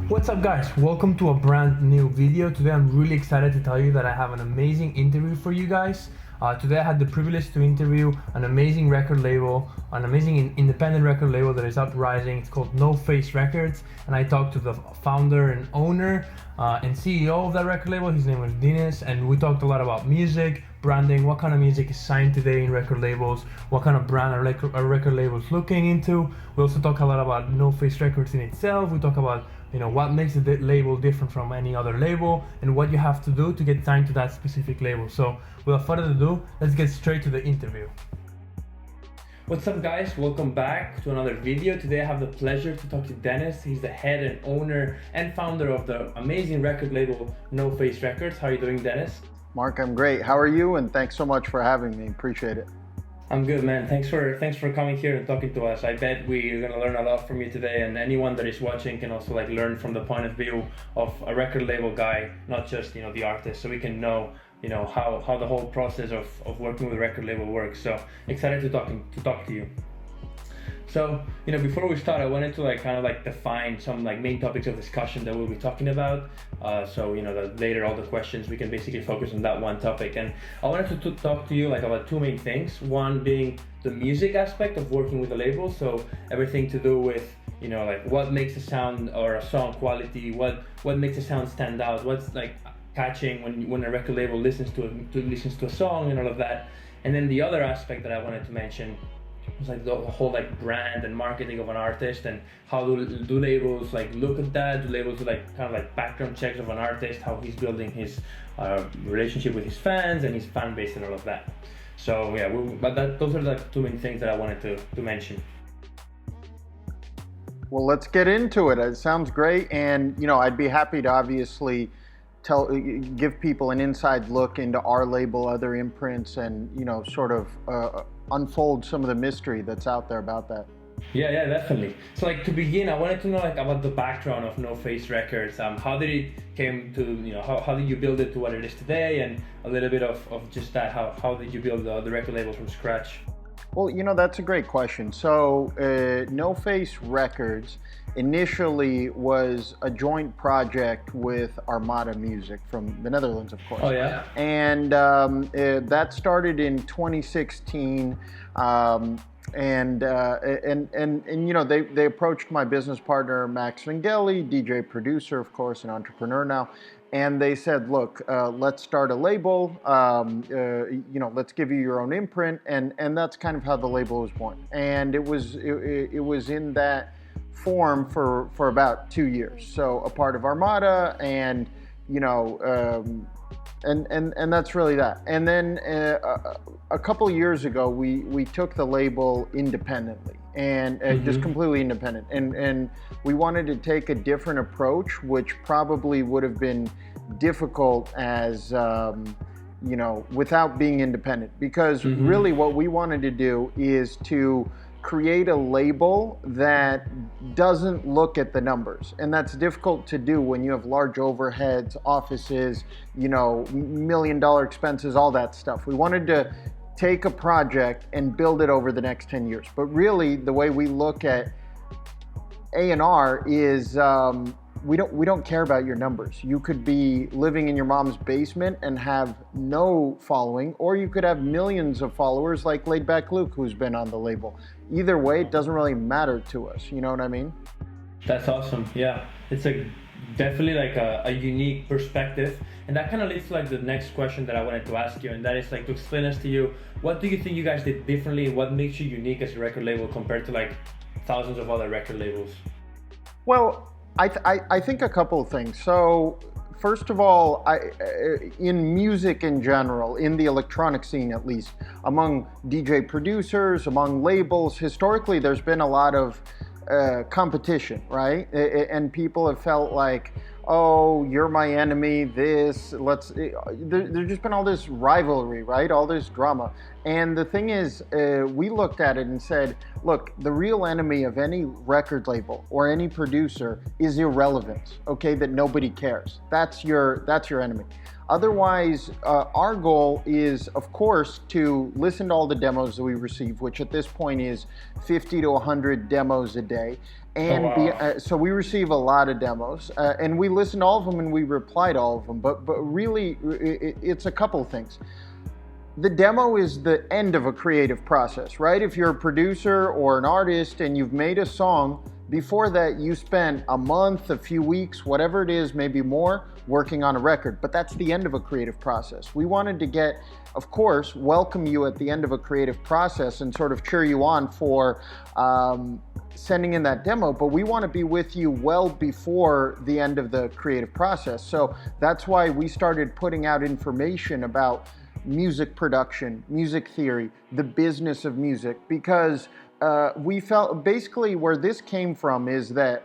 What's up guys, welcome to a brand new video. Today I'm really excited to tell you that I have an amazing interview for you guys. Today I had the privilege to interview an amazing record label, an amazing independent record label that is uprising. It's called NoFace Records, and I talked to the founder and owner and CEO of that record label. His name was Denis, and we talked a lot about music, branding, what kind of music is signed today in record labels, what kind of brand are record labels looking into. We also talk a lot about NoFace Records in itself. We talk about what makes the label different from any other label and what you have to do to get signed to that specific label. So without further ado, let's get straight to the interview. What's up guys, welcome back to another video. Today I have the pleasure to talk to Denis. He's the head and owner and founder of the amazing record label NoFace Records. How are you doing, Denis? Mark, I'm great. How are you? And thanks so much for having me. Appreciate it. I'm good, man. Thanks for coming here and talking to us. I bet we're gonna learn a lot from you today, and anyone that is watching can also learn from the point of view of a record label guy, not just the artist, so we can know how the whole process of working with a record label works. So excited to talk to you. So before we start, I wanted to define some main topics of discussion that we'll be talking about. So that later all the questions we can basically focus on that one topic. And I wanted to talk to you about two main things. One being the music aspect of working with a label. So everything to do with what makes a sound or a song quality, what makes a sound stand out, what's catching when a record label listens to a song and all of that. And then the other aspect that I wanted to mention was the whole brand and marketing of an artist, and how do labels look at that? Do labels do background checks of an artist, how he's building his relationship with his fans and his fan base and all of that. So yeah, those are the two main things that I wanted to mention. Well, let's get into it. It sounds great, and I'd be happy to obviously give people an inside look into our label, other imprints, and sort of unfold some of the mystery that's out there about that. Yeah, definitely. So to begin, I wanted to know about the background of NoFace Records. How did it came to how did you build it to what it is today, and a little bit of just that, how did you build the record label from scratch? Well, that's a great question. So NoFace Records initially was a joint project with Armada Music from the Netherlands, of course. Oh yeah. And that started in 2016. And they approached my business partner Max Vangeli, DJ producer, of course, an entrepreneur now. And they said, look, let's start a label, let's give you your own imprint. And that's kind of how the label was born. And it was in that form for about 2 years. So a part of Armada, and and that's really that. And then a couple of years ago, we took the label independently, and just completely independent. And we wanted to take a different approach, which probably would have been difficult as without being independent, because really what we wanted to do is to create a label that doesn't look at the numbers, and that's difficult to do when you have large overheads, offices, $1 million expenses, all that stuff. We wanted to take a project and build it over the next 10 years. But really, the way we look at A&R is we don't care about your numbers. You could be living in your mom's basement and have no following, or you could have millions of followers like Laid Back Luke, who's been on the label. Either way, it doesn't really matter to us. You know what I mean? That's awesome. Yeah, it's definitely a unique perspective, and that kind of leads to the next question that I wanted to ask you, and that is to explain us to you, what do you think you guys did differently? What makes you unique as a record label compared to thousands of other record labels? Well, I think a couple of things. So first of all, in music in general, in the electronic scene at least, among DJ producers, among labels, historically there's been a lot of competition, right? And people have felt like, oh, you're my enemy, there's just been all this rivalry, right? All this drama. And the thing is, we looked at it and said, look, the real enemy of any record label or any producer is irrelevance, okay, that nobody cares. That's your enemy. Otherwise, our goal is, of course, to listen to all the demos that we receive, which at this point is 50 to 100 demos a day. And so we receive a lot of demos, and we listen to all of them and we reply to all of them. But really, it's a couple of things. The demo is the end of a creative process, right? If you're a producer or an artist and you've made a song, before that you spent a month, a few weeks, whatever it is, maybe more, working on a record. But that's the end of a creative process. We wanted to get, of course, welcome you at the end of a creative process and sort of cheer you on for sending in that demo, but we want to be with you well before the end of the creative process. So that's why we started putting out information about music production, music theory, the business of music, because we felt basically where this came from is that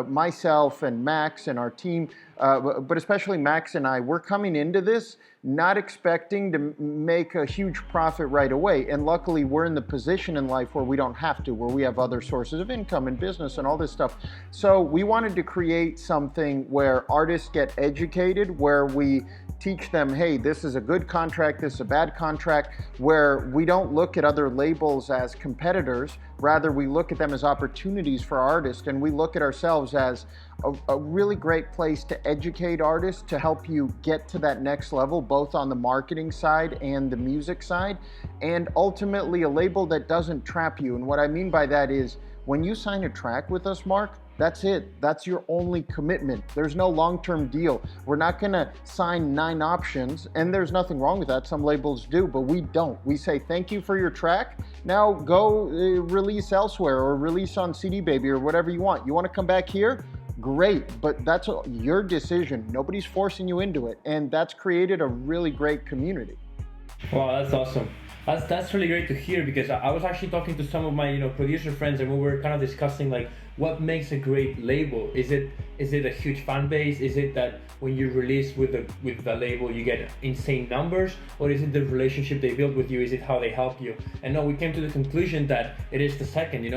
myself and Max and our team, but especially Max and I, we're coming into this not expecting to make a huge profit right away. And luckily we're in the position in life where we don't have to, where we have other sources of income and business and all this stuff. So we wanted to create something where artists get educated, where we teach them, hey, this is a good contract, this is a bad contract, where we don't look at other labels as competitors, rather we look at them as opportunities for artists, and we look at ourselves as a really great place to educate artists, to help you get to that next level, both on the marketing side and the music side, and ultimately a label that doesn't trap you. And what I mean by that is, when you sign a track with us, Mark, that's it. That's your only commitment. There's no long-term deal. We're not gonna sign 9 options, and there's nothing wrong with that. Some labels do, but we don't. We say, thank you for your track. Now go release elsewhere or release on CD Baby or whatever you want. You wanna come back here? Great, but that's your decision. Nobody's forcing you into it, and that's created a really great community. Wow, that's awesome. That's really great to hear, because I was actually talking to some of my producer friends, and we were kind of discussing like what makes a great label. Is it a huge fan base? Is it that when you release with the label you get insane numbers, or is it the relationship they build with you? Is it how they help you? And no, we came to the conclusion that it is the second.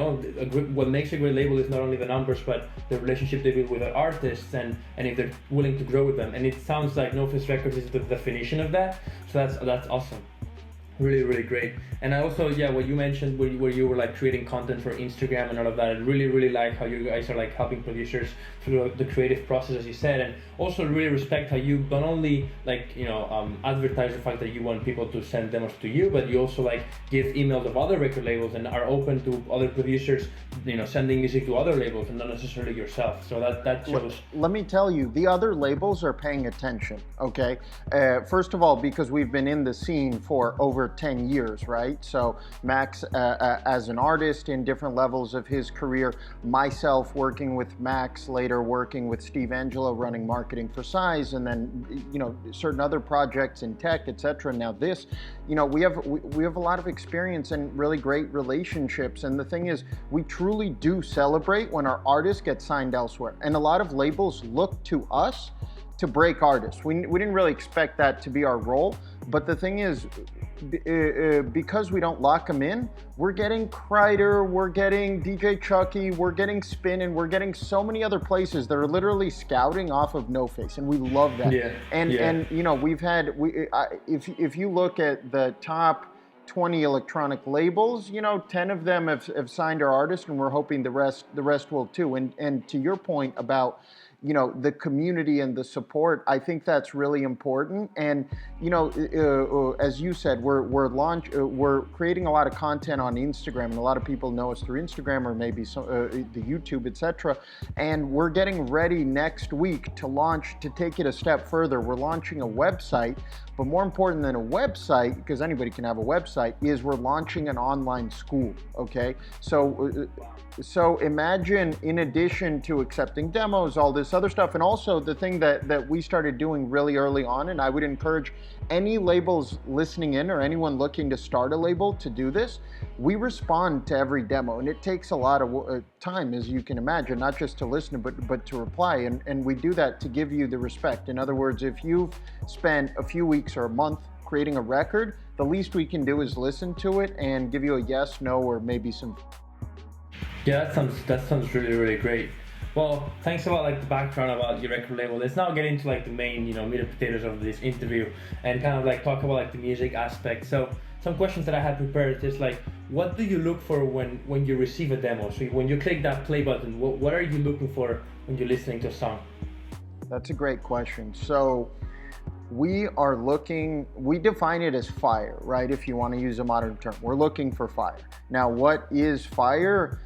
What makes a great label is not only the numbers, but the relationship they build with their artists, and if they're willing to grow with them. And it sounds like NoFace Records is the definition of that. So that's awesome. Really, really great. And I also, what you mentioned where you were like creating content for Instagram and all of that, I really, really like how you guys are like helping producers through the creative process, as you said, and also really respect how you not only like advertise the fact that you want people to send demos to you, but you also like give emails of other record labels and are open to other producers sending music to other labels and not necessarily yourself. So that shows. Let me tell you, the other labels are paying attention, okay? First of all, because we've been in the scene for over 10 years, right? So Max as an artist in different levels of his career, myself working with Max, later working with Steve Angelo running marketing for Size, and then certain other projects in tech, etc. Now this, we have a lot of experience and really great relationships. And the thing is, we truly do celebrate when our artists get signed elsewhere. And a lot of labels look to us to break artists. We didn't really expect that to be our role, but the thing is, because we don't lock them in, we're getting Kreider, we're getting DJ Chucky, we're getting Spin, and we're getting so many other places that are literally scouting off of NoFace, and we love that. And we've had if you look at the top 20 electronic labels, 10 of them have signed our artists, and we're hoping the rest will too. And to your point about the community and the support, I think that's really important. And as you said, we're creating a lot of content on Instagram, and a lot of people know us through Instagram or maybe the YouTube, etc. And we're getting ready next week to take it a step further. We're launching a website, but more important than a website, because anybody can have a website, is we're launching an online school. Okay, so imagine, in addition to accepting demos, all this other stuff, and also the thing that we started doing really early on, and I would encourage any labels listening in or anyone looking to start a label to do this, we respond to every demo, and it takes a lot of time, as you can imagine, not just to listen, but to reply, and we do that to give you the respect. In other words, if you've spent a few weeks or a month creating a record, the least we can do is listen to it and give you a yes, no, or maybe some. Yeah, that sounds really, really great. Well, thanks about like the background about your record label. Let's now get into like the main, meat and potatoes of this interview and kind of like talk about like the music aspect. So some questions that I had prepared is like, what do you look for when you receive a demo? So when you click that play button, what are you looking for when you're listening to a song? That's a great question. So we define it as fire, right? If you want to use a modern term, we're looking for fire. Now, what is fire?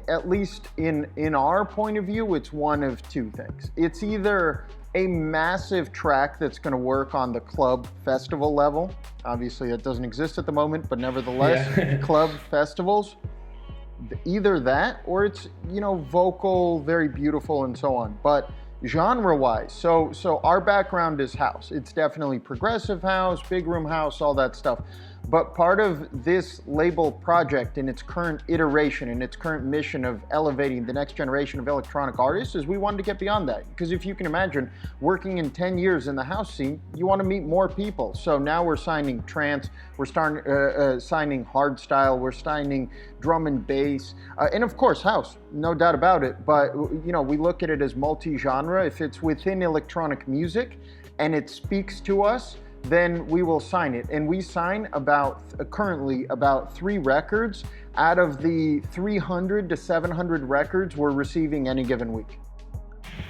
At least in our point of view, it's one of two things. It's either a massive track that's going to work on the club festival level. Obviously, that doesn't exist at the moment, but nevertheless, yeah. Club festivals. Either that, or it's vocal, very beautiful, and so on. But genre-wise, so our background is house. It's definitely progressive house, big room house, all that stuff. But part of this label project in its current iteration, in its current mission of elevating the next generation of electronic artists, is we wanted to get beyond that. Because if you can imagine, working in 10 years in the house scene, you want to meet more people. So now we're signing trance, we're signing hardstyle, we're signing drum and bass, and of course house, no doubt about it. But we look at it as multi-genre. If it's within electronic music and it speaks to us, then we will sign it. And we sign currently about 3 records out of the 300 to 700 records we're receiving any given week.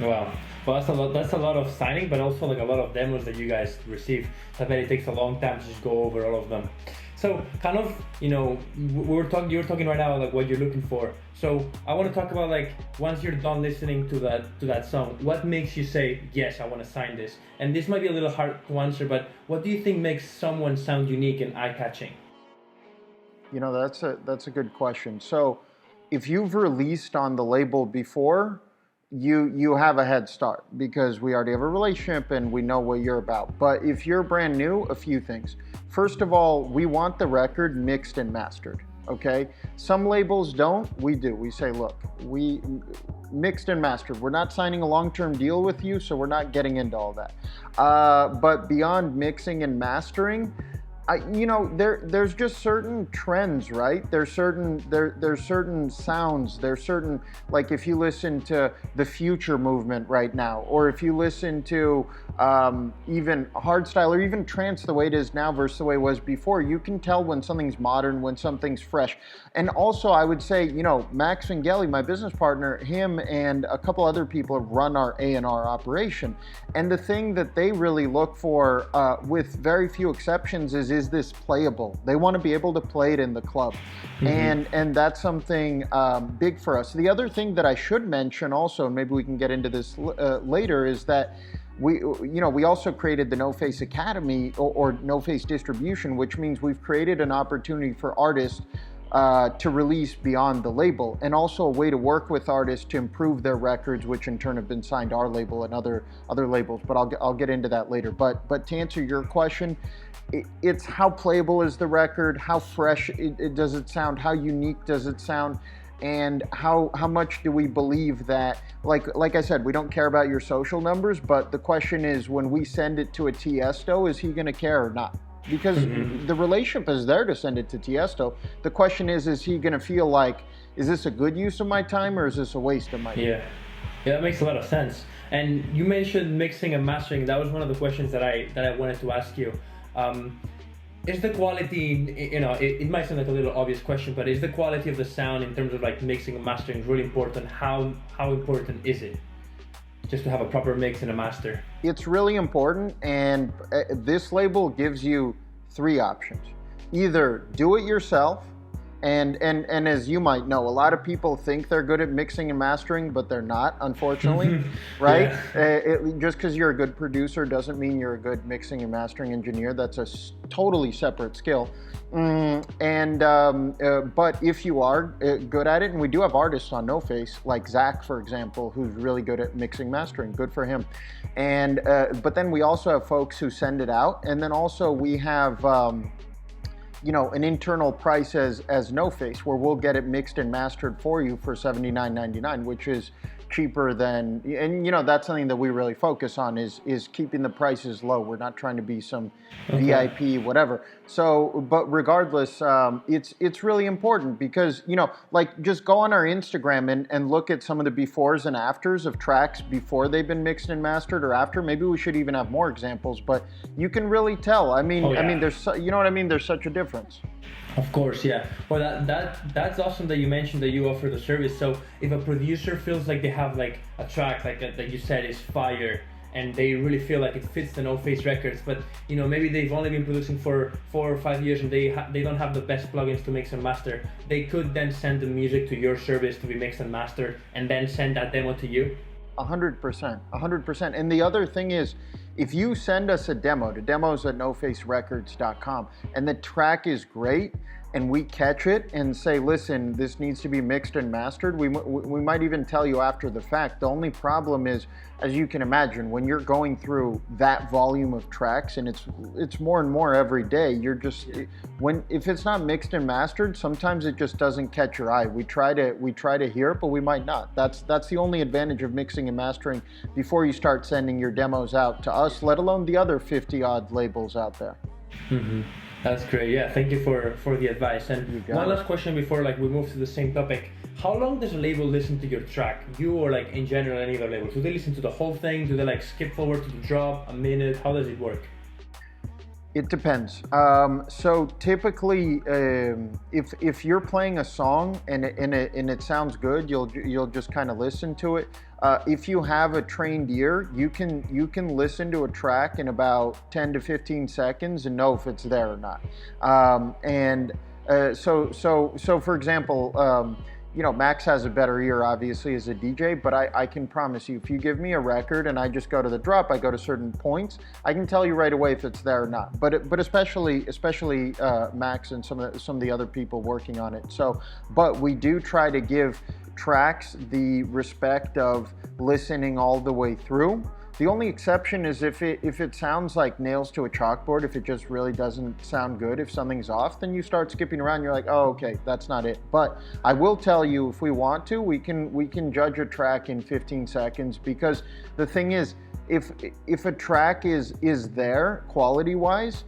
Wow. Well, that's a lot of signing, but also like a lot of demos that you guys receive. I bet it takes a long time to just go over all of them. So kind of, you're talking right now like what you're looking for. So I want to talk about like once you're done listening to that song, what makes you say, yes, I want to sign this? And this might be a little hard to answer, but what do you think makes someone sound unique and eye-catching? That's a good question. So if you've released on the label before, you have a head start because we already have a relationship and we know what you're about. But if you're brand new, a few things. First of all, we want the record mixed and mastered, okay? Some labels don't, we do. We say, look, we mixed and mastered. We're not signing a long-term deal with you, so we're not getting into all that. But beyond mixing and mastering, there's just certain trends, right? There's certain sounds. There's certain, like if you listen to the future movement right now, or if you listen to even hardstyle or even trance the way it is now versus the way it was before, you can tell when something's modern, when something's fresh. And also I would say, Max Vangeli, my business partner, him and a couple other people have run our A&R operation. And the thing that they really look for, with very few exceptions, is this playable? They want to be able to play it in the club. Mm-hmm. And that's something big for us. The other thing that I should mention also, and maybe we can get into this later, is that we also created the NoFace Academy or NoFace Distribution, which means we've created an opportunity for artists to release beyond the label, and also a way to work with artists to improve their records, which in turn have been signed to our label and other labels. But I'll get into that later. But to answer your question, it's how playable is the record, how fresh does it sound, how unique does it sound, and how much do we believe that, like I said, we don't care about your social numbers, but the question is, when we send it to a Tiesto, is he going to care or not? Because the relationship is there to send it to Tiesto. The question is he going to feel like, is this a good use of my time or is this a waste of my time? Yeah, that makes a lot of sense. And you mentioned mixing and mastering. That was one of the questions that I wanted to ask you. Is the quality, it might sound like a little obvious question, but is the quality of the sound in terms of like mixing and mastering really important? How important is it just to have a proper mix and a master? It's really important, and this label gives you 3 options. Either do it yourself, and as you might know, a lot of people think they're good at mixing and mastering, but they're not, unfortunately, right? Yeah. Just because you're a good producer doesn't mean you're a good mixing and mastering engineer. That's a totally separate skill. But if you are good at it, and we do have artists on NoFace, like Zach, for example, who's really good at mixing mastering, good for him. And but then we also have folks who send it out, and then also we have an internal price as NoFace, where we'll get it mixed and mastered for you for $79.99, which is cheaper than, and that's something that we really focus on is keeping the prices low. We're not trying to be some VIP whatever. So, but regardless, it's really important because like just go on our Instagram and look at some of the befores and afters of tracks before they've been mixed and mastered or after. Maybe we should even have more examples, but you can really tell. I mean, there's what I mean. There's such a difference. Of course, yeah. Well, that's awesome that you mentioned that you offer the service. So if a producer feels like they have like a track like that you said is fire, and they really feel like it fits the NoFace Records, but maybe they've only been producing for 4 or 5 years and they don't have the best plugins to mix and master, they could then send the music to your service to be mixed and mastered, and then send that demo to you. 100%. And the other thing is, if you send us a demo to demos@nofacerecords.com and the track is great and we catch it and say, listen, this needs to be mixed and mastered, we might even tell you after the fact. The only problem is, as you can imagine, when you're going through that volume of tracks and it's more and more every day, you're just, if it's not mixed and mastered, sometimes it just doesn't catch your eye. We try to hear it, but we might not. That's the only advantage of mixing and mastering before you start sending your demos out to us, let alone the other 50 odd labels out there. Mm-hmm. That's great. Yeah, thank you for the advice. And one last question before we move to the same topic. How long does a label listen to your track? You or in general any other label? Do they listen to the whole thing? Do they skip forward to the drop, a minute? How does it work? It depends. So typically, if you're playing a song and it sounds good, you'll just kind of listen to it. If you have a trained ear, you can listen to a track in about 10 to 15 seconds and know if it's there or not. So for example, Max has a better ear, obviously, as a DJ, but I can promise you, if you give me a record and I just go to the drop, I go to certain points, I can tell you right away if it's there or not. But especially Max and some of the other people working on it. So, but we do try to give tracks the respect of listening all the way through. The only exception is if it sounds like nails to a chalkboard, if it just really doesn't sound good, if something's off, then you start skipping around. You're like, oh, okay, that's not it. But I will tell you, if we want to, we can judge a track in 15 seconds, because the thing is, if a track is there quality-wise,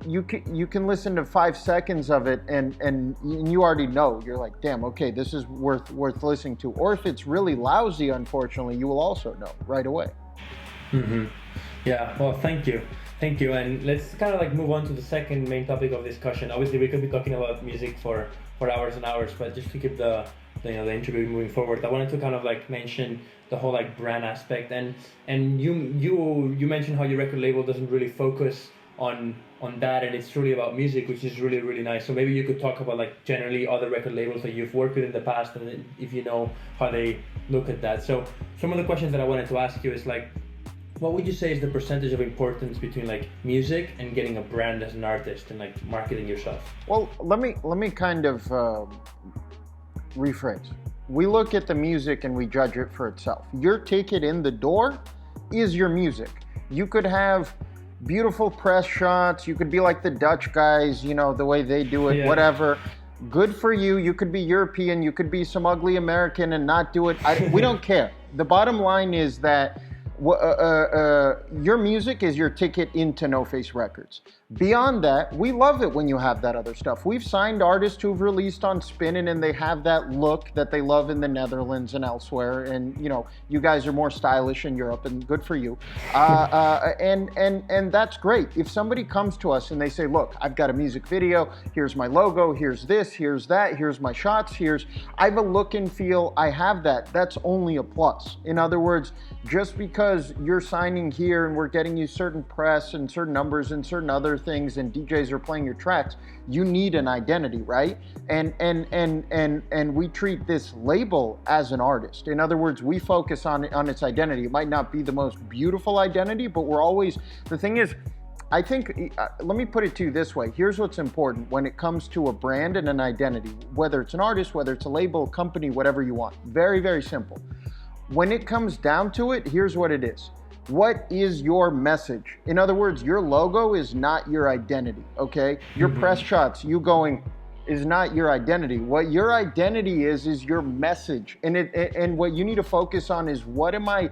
you can listen to 5 seconds of it and you already know. You're like, damn, okay, this is worth listening to. Or if it's really lousy, unfortunately, you will also know right away. Mm-hmm. Yeah, well, thank you. And let's kind of move on to the second main topic of discussion. Obviously, we could be talking about music for hours and hours, but just to keep the interview moving forward, I wanted to kind of mention the whole brand aspect. And you mentioned how your record label doesn't really focus on that, and it's truly about music, which is really, really nice. So maybe you could talk about generally other record labels that you've worked with in the past, and if you know how they look at that. So some of the questions that I wanted to ask you is what would you say is the percentage of importance between music and getting a brand as an artist and marketing yourself? Well, let me kind of rephrase. We look at the music and we judge it for itself. Your ticket in the door is your music. You could have beautiful press shots. You could be like the Dutch guys, the way they do it, whatever. Good for you. You could be European. You could be some ugly American and not do it. We don't care. The bottom line is that your music is your ticket into NoFace Records. Beyond that, we love it when you have that other stuff. We've signed artists who've released on Spinnin' and they have that look that they love in the Netherlands and elsewhere. And you guys are more stylish in Europe, and good for you. And that's great. If somebody comes to us and they say, look, I've got a music video, here's my logo, here's this, here's that, here's my shots, I have a look and feel, I have that. That's only a plus. In other words, just because you're signing here and we're getting you certain press and certain numbers and certain other things and DJs are playing your tracks, you need an identity, right? And we treat this label as an artist. In other words, we focus on its identity. It might not be the most beautiful identity, but we're always, the thing is, I think, let me put it to you this way. Here's what's important when it comes to a brand and an identity, whether it's an artist, whether it's a label, company, whatever you want. Very, very simple. When it comes down to it, here's what it is. what is your message? In other words, your logo is not your identity, okay? Your press shots, you going, is not your identity. What your identity is your message. And what you need to focus on is, what am I,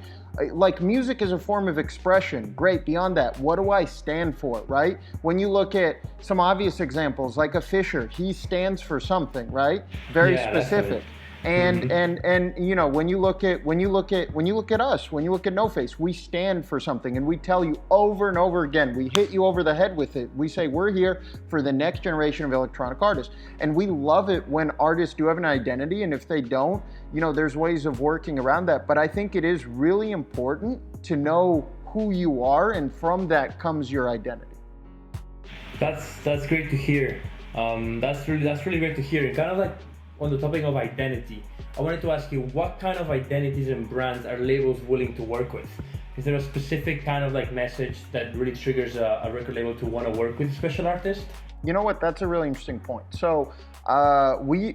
like, music is a form of expression. Great, beyond that, what do I stand for, right? When you look at some obvious examples, like a Fisher, he stands for something, right? Very specific. And you know, when you look at us, when you look at NoFace, we stand for something, and we tell you over and over again, we hit you over the head with it. We say we're here for the next generation of electronic artists, and we love it when artists do have an identity, and if they don't, you know, there's ways of working around that. But I think it is really important to know who you are, and from that comes your identity. That's great to hear. That's really great to hear. And kind of like, on the topic of identity, I wanted to ask you, what kind of identities and brands are labels willing to work with? Is there a specific kind of like message that really triggers a record label to want to work with a special artist? You know what? That's a really interesting point. So we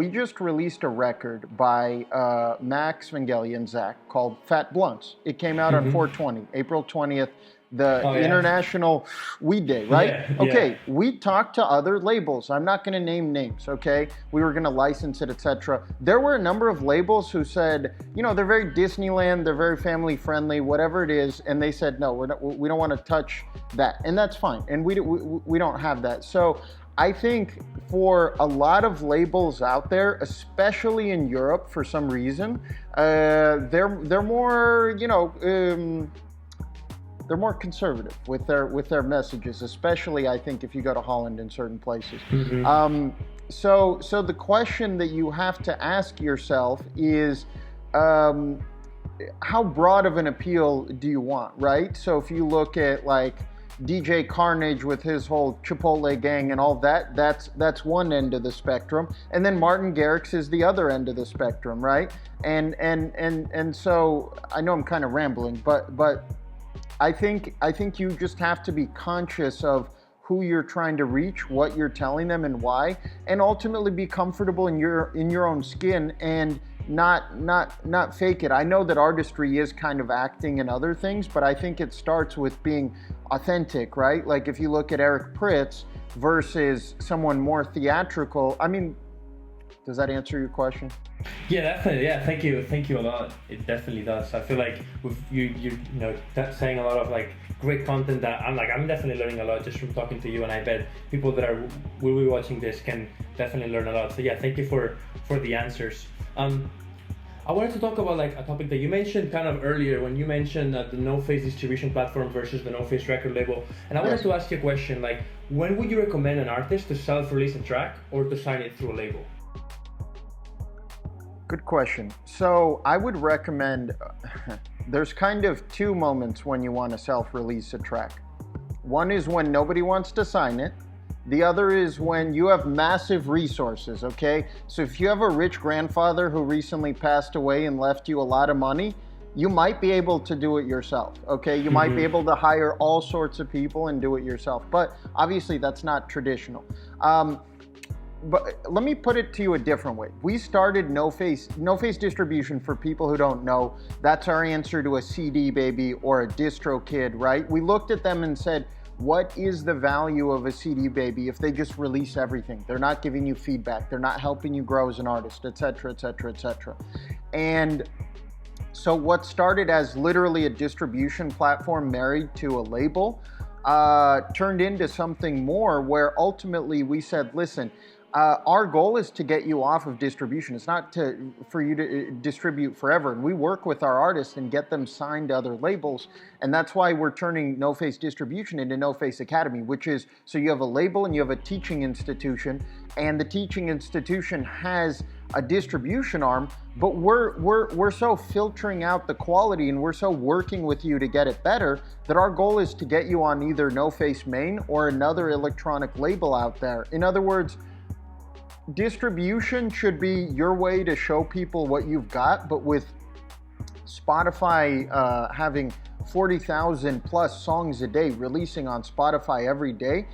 just released a record by Max Vangeli and Zach called Fat Blunts. It came out on 4/20, April 20th. The International Weed Day, right? Okay, we talked to other labels. I'm not going to name names, okay? We were going to license it, etc. There were a number of labels who said, you know, they're very Disneyland, they're very family friendly, whatever it is, and they said, no, we don't want to touch that, and that's fine. And we don't have that. So I think for a lot of labels out there, especially in Europe, for some reason, they're more, you know. They're more conservative with their messages, especially I think if you go to Holland in certain places. So the question that you have to ask yourself is, how broad of an appeal do you want, right? So if you look at like DJ Carnage with his whole Chipotle gang and all that, that's one end of the spectrum, and then Martin Garrix is the other end of the spectrum, right? And so I know I'm kind of rambling, but I think you just have to be conscious of who you're trying to reach, what you're telling them, and why, and ultimately be comfortable in your own skin and not fake it. I know that artistry is kind of acting and other things, but I think it starts with being authentic, right? Like if you look at Eric Pritz versus someone more theatrical, I mean, does that answer your question? Yeah, definitely. Yeah, thank you a lot. It definitely does. I feel like with you know, saying a lot of like great content that I'm definitely learning a lot just from talking to you, and I bet people that will be watching this can definitely learn a lot. So yeah, thank you for the answers. I wanted to talk about like a topic that you mentioned kind of earlier when you mentioned the NoFace distribution platform versus the NoFace record label, and I wanted to ask you a question, like, when would you recommend an artist to self-release a track or to sign it through a label? Good question. So I would recommend, there's kind of two moments when you want to self-release a track. One is when nobody wants to sign it. The other is when you have massive resources, okay? So if you have a rich grandfather who recently passed away and left you a lot of money, you might be able to do it yourself, okay? You might be able to hire all sorts of people and do it yourself, but obviously that's not traditional. But let me put it to you a different way. We started NoFace distribution, for people who don't know, that's our answer to a CD baby or a distro kid, right? We looked at them and said, what is the value of a CD baby if they just release everything? They're not giving you feedback. They're not helping you grow as an artist, et cetera, et cetera, et cetera. And so what started as literally a distribution platform married to a label turned into something more, where ultimately we said, listen, our goal is to get you off of distribution. It's not for you to distribute forever. And we work with our artists and get them signed to other labels. And that's why we're turning NoFace distribution into NoFace Academy, which is, so you have a label and you have a teaching institution, and the teaching institution has a distribution arm, but we're so filtering out the quality and we're so working with you to get it better that our goal is to get you on either NoFace Main or another electronic label out there. In other words, distribution should be your way to show people what you've got, but with Spotify having 40,000 plus songs a day releasing on Spotify every day,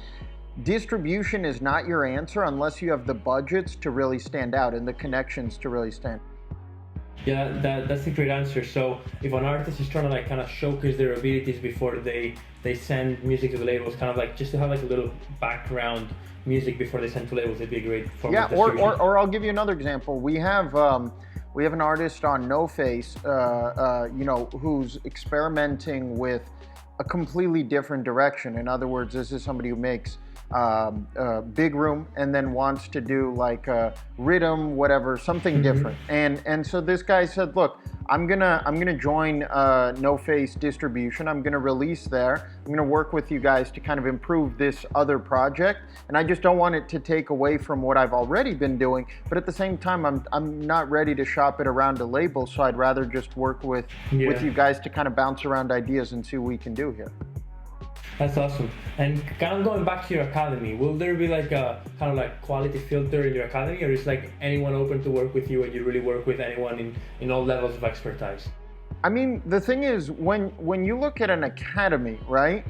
distribution is not your answer unless you have the budgets to really stand out and the connections to really stand. Yeah, that's a great answer. So if an artist is trying to like kind of showcase their abilities before they send music to the labels, kind of like just to have like a little background music before they send to labels, it'd be a great form Yeah, of distribution. or I'll give you another example. We have an artist on NoFace, who's experimenting with a completely different direction. In other words, this is somebody who makes big room and then wants to do like rhythm, whatever, something different. And so this guy said, look, I'm gonna join NoFace distribution. I'm gonna release there. I'm gonna work with you guys to kind of improve this other project. And I just don't want it to take away from what I've already been doing. But at the same time, I'm not ready to shop it around a label. So I'd rather just work with you guys to kind of bounce around ideas and see what we can do here. That's awesome. And kind of going back to your academy, will there be like a kind of like quality filter in your academy, or is like anyone open to work with you and you really work with anyone in all levels of expertise? I mean, the thing is, when you look at an academy, right?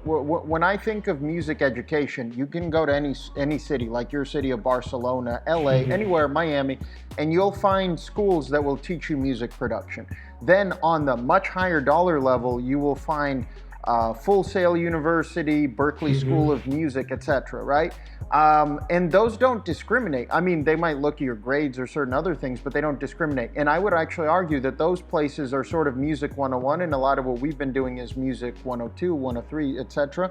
When I think of music education, you can go to any city, like your city of Barcelona, LA, anywhere, Miami, and you'll find schools that will teach you music production. Then on the much higher dollar level, you will find Full Sail University, Berklee School of Music, etc., right? And those don't discriminate. I mean, they might look at your grades or certain other things, but they don't discriminate. And I would actually argue that those places are sort of music 101, and a lot of what we've been doing is music 102, 103, etc.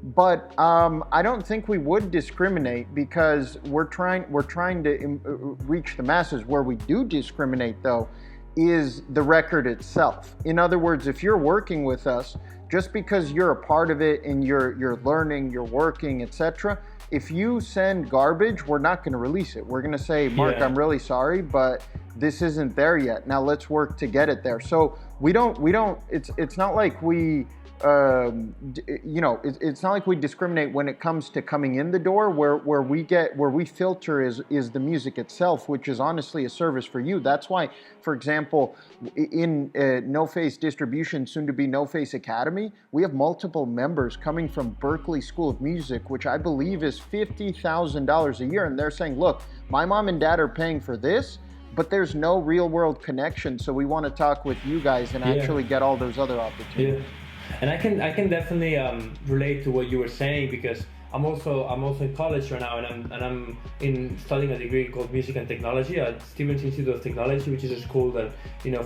But I don't think we would discriminate because we're trying to reach the masses. Where we do discriminate, though, is the record itself. In other words, if you're working with us, just because you're a part of it and you're learning, you're working, etc., if you send garbage, we're not going to release it. We're going to say, Mark, I'm really sorry, but this isn't there yet. Now let's work to get it there. So we don't. It's not like we. It's not like we discriminate when it comes to coming in the door. Where we filter is the music itself, which is honestly a service for you. That's why, for example, in NoFace distribution, soon to be NoFace Academy, we have multiple members coming from Berklee School of Music, which I believe is $50,000 a year, and they're saying, look, my mom and dad are paying for this, but there's no real world connection, so we want to talk with you guys and actually get all those other opportunities. And I can definitely relate to what you were saying, because I'm also in college right now, and I'm studying a degree called Music and Technology at Stevens Institute of Technology, which is a school that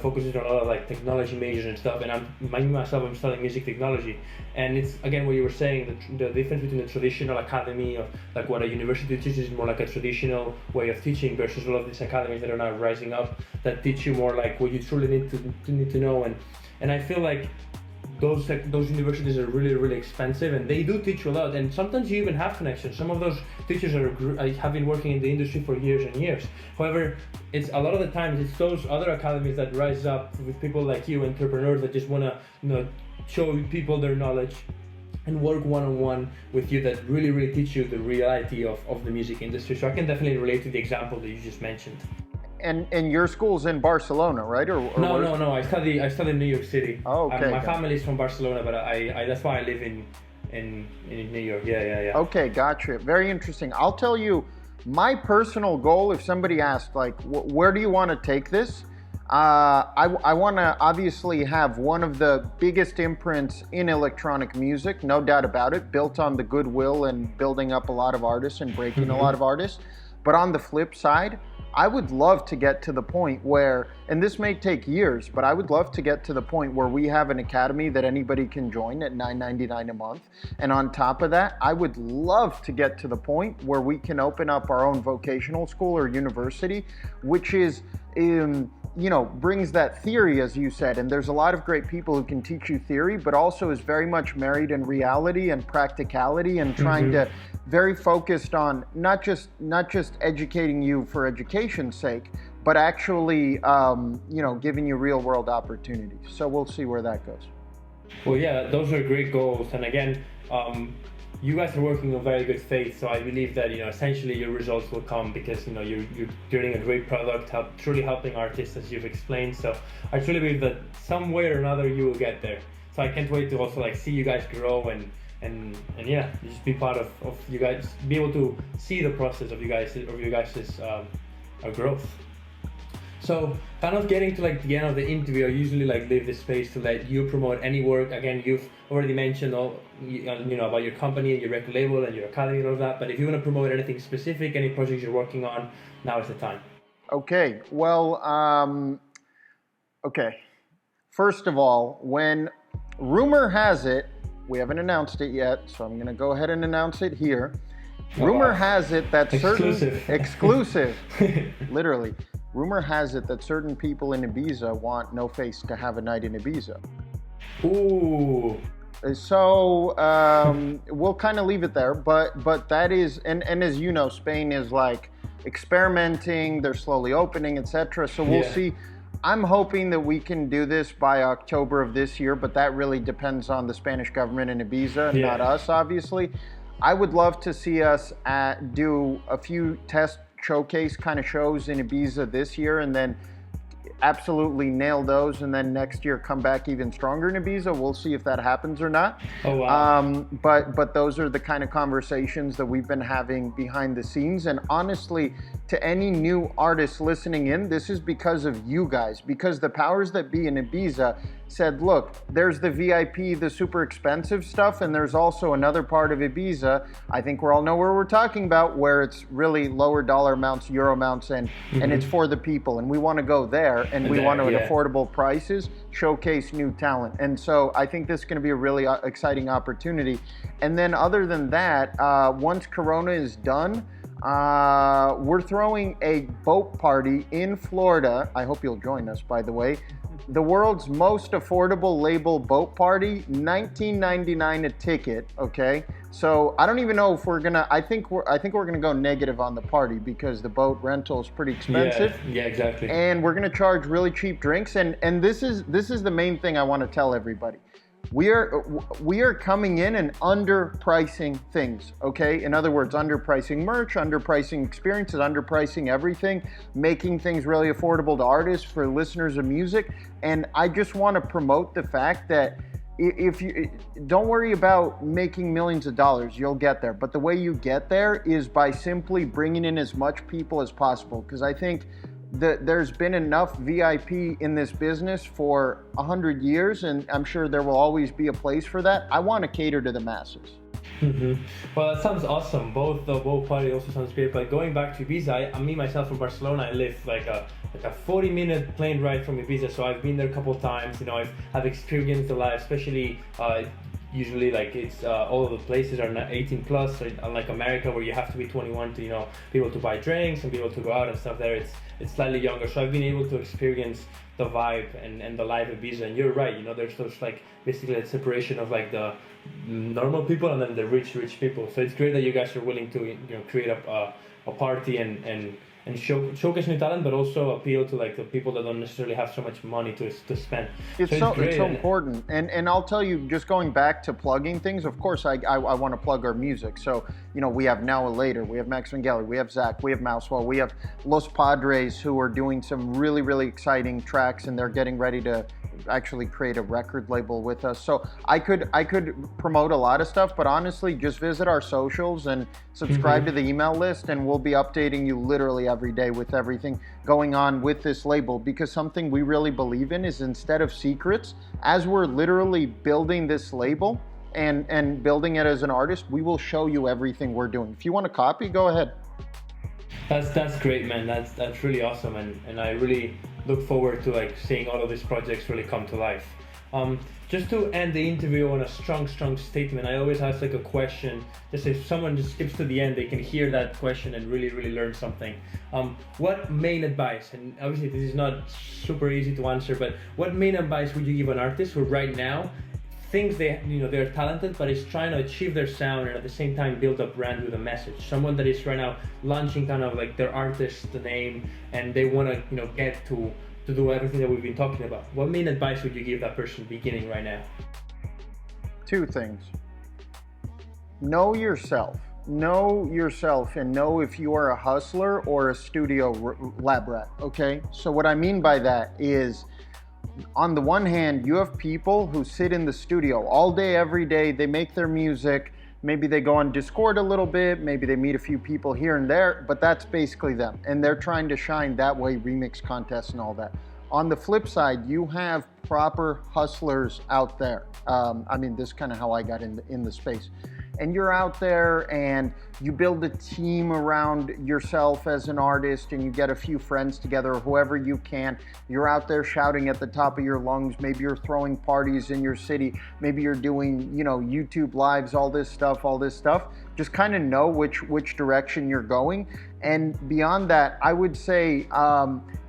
focuses on a lot of like technology majors and stuff. And I'm studying music technology, and it's again what you were saying, the difference between the traditional academy of like what a university teaches is more like a traditional way of teaching versus all of these academies that are now rising up that teach you more like what you truly need to know. And I feel like those universities are really, really expensive, and they do teach you a lot, and sometimes you even have connections. Some of those teachers have been working in the industry for years and years. However, it's a lot of the times it's those other academies that rise up with people like you, entrepreneurs that just want to show people their knowledge and work one-on-one with you, that really, really teach you the reality of the music industry. So I can definitely relate to the example that you just mentioned. And your school's in Barcelona, right? Or no. I study in New York City. Oh, okay. My family is from Barcelona, but I that's why I live in New York. Yeah. Okay, gotcha. Very interesting. I'll tell you, my personal goal, if somebody asked, like, where do you want to take this? I want to obviously have one of the biggest imprints in electronic music, no doubt about it, built on the goodwill and building up a lot of artists and breaking a lot of artists. But on the flip side, I would love to get to the point where, and this may take years, but I would love to get to the point where we have an academy that anybody can join at $9.99 a month. And on top of that, I would love to get to the point where we can open up our own vocational school or university, which is brings that theory, as you said, and there's a lot of great people who can teach you theory, but also is very much married in reality and practicality and trying to very focused on not just educating you for education's sake, but actually giving you real world opportunities. So we'll see where that goes. Well, yeah, those are great goals, and again, you guys are working on very good faith, so I believe that essentially your results will come because you're creating a great product, truly helping artists, as you've explained. So I truly believe that some way or another you will get there. So I can't wait to also see you guys grow and yeah, just be part of you guys, be able to see the process of you guys' growth. So, kind of getting to like the end of the interview, I usually like leave this space to let you promote any work. Again, you've already mentioned all you know about your company and your record label and your academy and all of that. But if you want to promote anything specific, any projects you're working on, now is the time. Okay. Well, okay. First of all, when rumor has it, we haven't announced it yet, so I'm going to go ahead and announce it here. Rumor has it that exclusive, literally. Rumor has it that certain people in Ibiza want NoFace to have a night in Ibiza. Ooh. So we'll kind of leave it there, but that is, and as you know, Spain is like experimenting. They're slowly opening, etc. So we'll see. I'm hoping that we can do this by October of this year, but that really depends on the Spanish government in Ibiza, not us, obviously. I would love to see us do a few test showcase kind of shows in Ibiza this year, and then absolutely nail those, and then next year come back even stronger in Ibiza. We'll see if that happens or not. Oh, wow. But those are the kind of conversations that we've been having behind the scenes. And honestly, to any new artists listening in, this is because of you guys, because the powers that be in Ibiza said, look, there's the VIP, the super expensive stuff, and there's also another part of Ibiza, I think we all know where we're talking about, where it's really lower dollar amounts, euro amounts, and it's for the people, and we want to go there, and we want to at affordable prices showcase new talent. And so I think this is going to be a really exciting opportunity. And then other than that, once Corona is done, we're throwing a boat party in Florida. I hope you'll join us, by the way. The world's most affordable label boat party, $19.99 a ticket. Okay, so I don't even know if we're gonna. I think we're gonna go negative on the party because the boat rental is pretty expensive. Yeah, exactly. And we're gonna charge really cheap drinks. And this is the main thing I want to tell everybody. We are coming in and underpricing things, okay? In other words, underpricing merch, underpricing experiences, underpricing everything, making things really affordable to artists, for listeners of music. And I just want to promote the fact that if you don't worry about making millions of dollars, you'll get there. But the way you get there is by simply bringing in as much people as possible, because I think there's been enough VIP in this business for 100 years, and I'm sure there will always be a place for that. I want to cater to the masses. Well, that sounds awesome. Both the boat party also sounds great. But going back to Ibiza, I me myself from Barcelona, I live like a 40-minute plane ride from Ibiza, so I've been there a couple of times. You know, I've experienced the life, especially usually like it's all of the places are 18 plus, so unlike America where you have to be 21 to be able to buy drinks and be able to go out and stuff. There it's slightly younger, so I've been able to experience the vibe and the life of Ibiza. And you're right, there's those like basically a separation of like the normal people and then the rich people. So it's great that you guys are willing to create a party and showcase new talent, but also appeal to like the people that don't necessarily have so much money to spend. It's so important. And I'll tell you, just going back to plugging things, of course I want to plug our music. So, we have Now or Later, we have Max Vangeli, we have Zach, we have Mousewell, we have Los Padres, who are doing some really, really exciting tracks, and they're getting ready to actually create a record label with us. So I could promote a lot of stuff, but honestly, just visit our socials and subscribe to the email list, and we'll be updating you literally every day with everything going on with this label. Because something we really believe in is, instead of secrets, as we're literally building this label and building it as an artist, we will show you everything we're doing. If you want a copy, go ahead. That's great, man. That's really awesome, and I really look forward to like seeing all of these projects really come to life. Just to end the interview on a strong statement, I always ask like a question. Just if someone just skips to the end, they can hear that question and really learn something. What main advice, and obviously this is not super easy to answer, but what main advice would you give an artist who right now thinks they're talented, but is trying to achieve their sound and at the same time build a brand with a message? Someone that is right now launching kind of like their artist name, and they want to get to do everything that we've been talking about. What main advice would you give that person beginning right now? Two things. Know yourself, and know if you are a hustler or a studio lab rat. Okay, so what I mean by that is, on the one hand, you have people who sit in the studio all day, every day. They make their music. Maybe they go on Discord a little bit, maybe they meet a few people here and there, but that's basically them. And they're trying to shine that way, remix contests and all that. On the flip side, you have proper hustlers out there. I mean, this is kind of how I got in the space. And you're out there and you build a team around yourself as an artist, and you get a few friends together, or whoever you can. You're out there shouting at the top of your lungs. Maybe you're throwing parties in your city. Maybe you're doing, YouTube lives, all this stuff. Just kind of know which direction you're going. And beyond that, I would say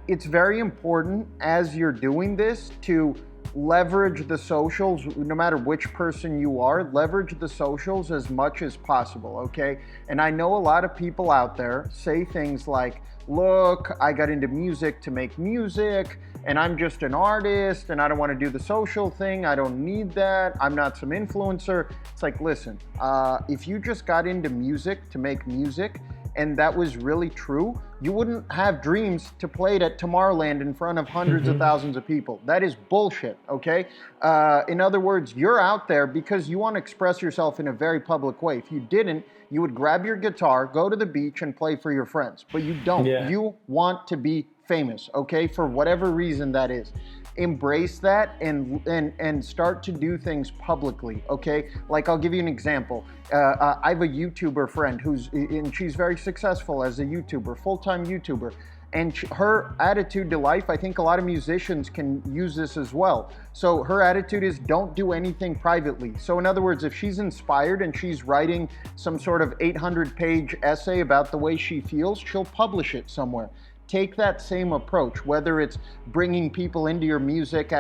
it's very important as you're doing this to leverage the socials. No matter which person you are, leverage the socials as much as possible, okay? And I know a lot of people out there say things like, look, I got into music to make music, and I'm just an artist, and I don't want to do the social thing. I don't need that. I'm not some influencer. It's like, listen, if you just got into music to make music, and that was really true, you wouldn't have dreams to play it at Tomorrowland in front of hundreds of thousands of people. That is bullshit, okay? In other words, you're out there because you want to express yourself in a very public way. If you didn't, you would grab your guitar, go to the beach, and play for your friends. But you don't. Yeah. You want to be famous, okay? For whatever reason that is. Embrace that and start to do things publicly, okay? Like, I'll give you an example. I have a YouTuber friend and she's very successful as a YouTuber, full-time YouTuber. And her attitude to life, I think a lot of musicians can use this as well. So her attitude is, don't do anything privately. So in other words, if she's inspired and she's writing some sort of 800-page essay about the way she feels, she'll publish it somewhere. Take that same approach, whether it's bringing people into your music,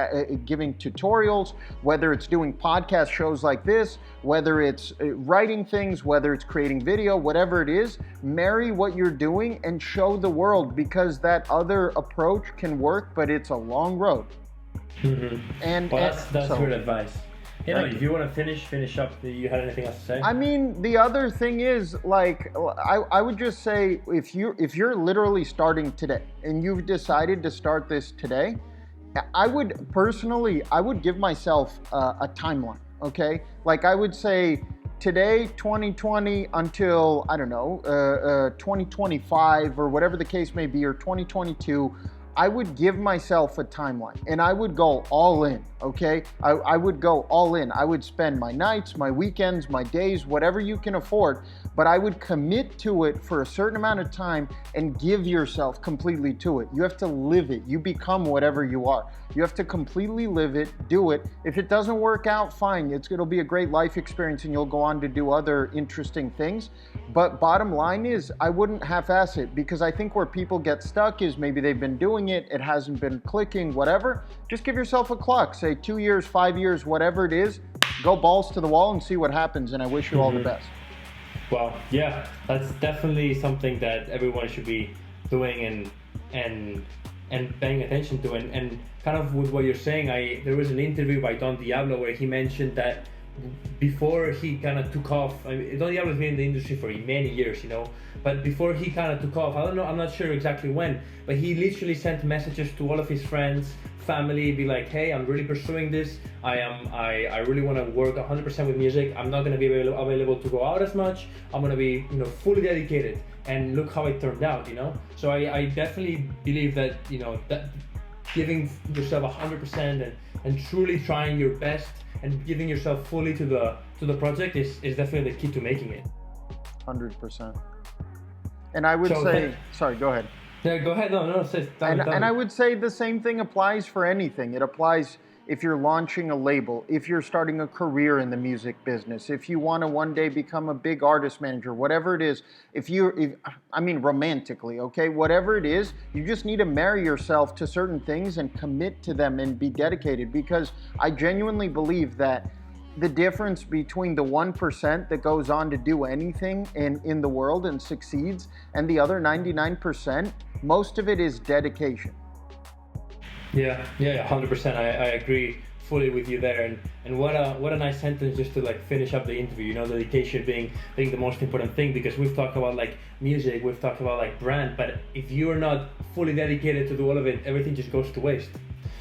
giving tutorials, whether it's doing podcast shows like this, whether it's writing things, whether it's creating video, whatever it is, marry what you're doing and show the world, because that other approach can work, but it's a long road. Mm-hmm. And well, that's good advice. If you want to finish up, you had anything else to say? I mean, the other thing is, like, I would just say, if you're literally starting today and you've decided to start this today, I would give myself a timeline, okay? Like, I would say today, 2020, until, I don't know, 2025 or whatever the case may be, or 2022, I would give myself a timeline and I would go all in, okay? I would go all in. I would spend my nights, my weekends, my days, whatever you can afford, but I would commit to it for a certain amount of time and give yourself completely to it. You have to live it. You become whatever you are. You have to completely live it, do it. If it doesn't work out, fine. It'll be a great life experience and you'll go on to do other interesting things. But bottom line is, I wouldn't half-ass it, because I think where people get stuck is maybe they've been doing it hasn't been clicking, whatever. Just give yourself a clock, say 2 years, 5 years, whatever it is, go balls to the wall and see what happens, and I wish you all the best. Well, yeah, that's definitely something that everyone should be doing and paying attention to, and kind of with what you're saying, there was an interview by Don Diablo where he mentioned that before he kind of took off, I mean, Don Diablo's been in the industry for many years, but before he kind of took off, I don't know, I'm not sure exactly when, but he literally sent messages to all of his friends, family, be like, hey, I'm really pursuing this, I really want to work 100% with music, I'm not going to be available to go out as much, I'm going to be, fully dedicated, and look how it turned out, So I definitely believe that, that giving yourself 100% and truly trying your best and giving yourself fully to the project is definitely the key to making it. 100%. And I would say, sorry, go ahead. Yeah, go ahead. No, and I would say the same thing applies for anything. It applies if you're launching a label, if you're starting a career in the music business, if you want to one day become a big artist manager, whatever it is, romantically, okay, whatever it is, you just need to marry yourself to certain things and commit to them and be dedicated, because I genuinely believe that the difference between the 1% that goes on to do anything in the world and succeeds and the other 99%, most of it is dedication. Yeah, 100%. I agree fully with you there, and what a nice sentence just to like finish up the interview. Dedication being the most important thing, because we've talked about like music, we've talked about like brand, but if you're not fully dedicated to do all of it, everything just goes to waste.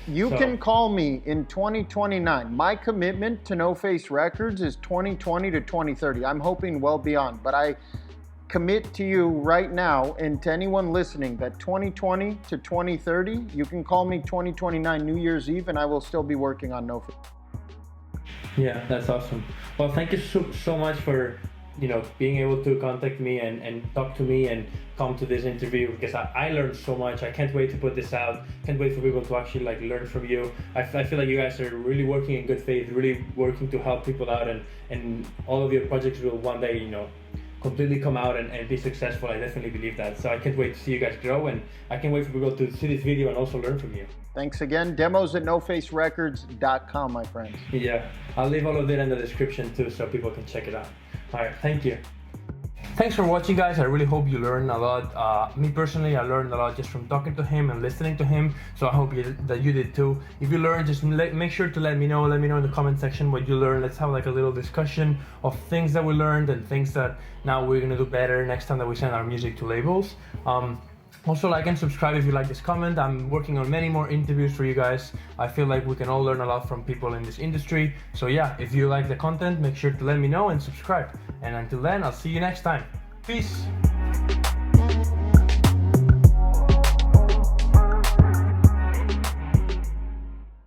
You can call me in 2029. My commitment to NoFace Records is 2020 to 2030. I'm hoping well beyond, but I commit to you right now and to anyone listening that 2020 to 2030, you can call me 2029 New Year's Eve and I will still be working on NoFace. Yeah, that's awesome. Well, thank you so much for being able to contact me and talk to me and come to this interview, because I learned so much. I can't wait to put this out. Can't wait for people to actually like learn from you. I feel like you guys are really working in good faith, really working to help people out, and all of your projects will one day completely come out and be successful. I definitely believe that. So I can't wait to see you guys grow, and I can't wait for people to see this video and also learn from you. Thanks again. Demos at NoFaceRecords.com, my friends. Yeah, I'll leave all of that in the description too so people can check it out. All right, thank you. Thanks for watching, guys. I really hope you learned a lot. Me personally, I learned a lot just from talking to him and listening to him. So I hope that you did too. If you learned, just make sure to let me know. Let me know in the comment section what you learned. Let's have like a little discussion of things that we learned and things that now we're gonna do better next time that we send our music to labels. Also, like and subscribe if you like this comment. I'm working on many more interviews for you guys. I feel like we can all learn a lot from people in this industry. So yeah, if you like the content, make sure to let me know and subscribe. And until then, I'll see you next time. Peace.